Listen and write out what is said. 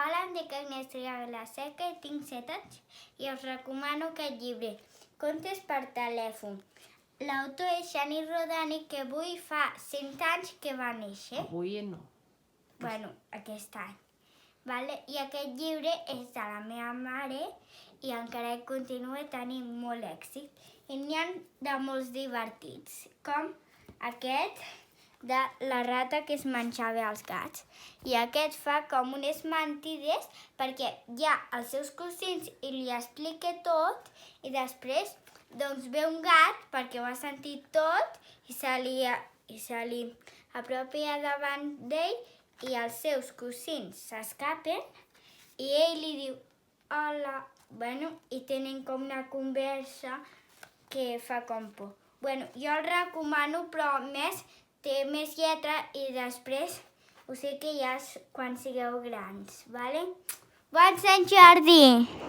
Hola, em dic Agnès Triaga-Seca i tinc 7 anys i us recomano aquest llibre, Contes per telèfon. L'autor és Xani Rodani, que avui fa 100 anys que va néixer. Avui no. Bueno, aquest any. Vale? I aquest llibre és de la meva mare i encara que continua tenint molt èxit. I n'hi ha de molts divertits, com aquest de la rata que es menjava els gats. I aquest fa com unes mentides perquè hi ha els seus cosins i li explica tot i després doncs ve un gat perquè ho ha sentit tot i se li apropia davant d'ell i els seus cosins s'escapen i ell li diu hola, bueno, i tenen com una conversa que fa com por. Bueno, jo el recomano, però té més lletra i després us sé que ja és quan sigueu grans, vale? Bon Sant Jordi!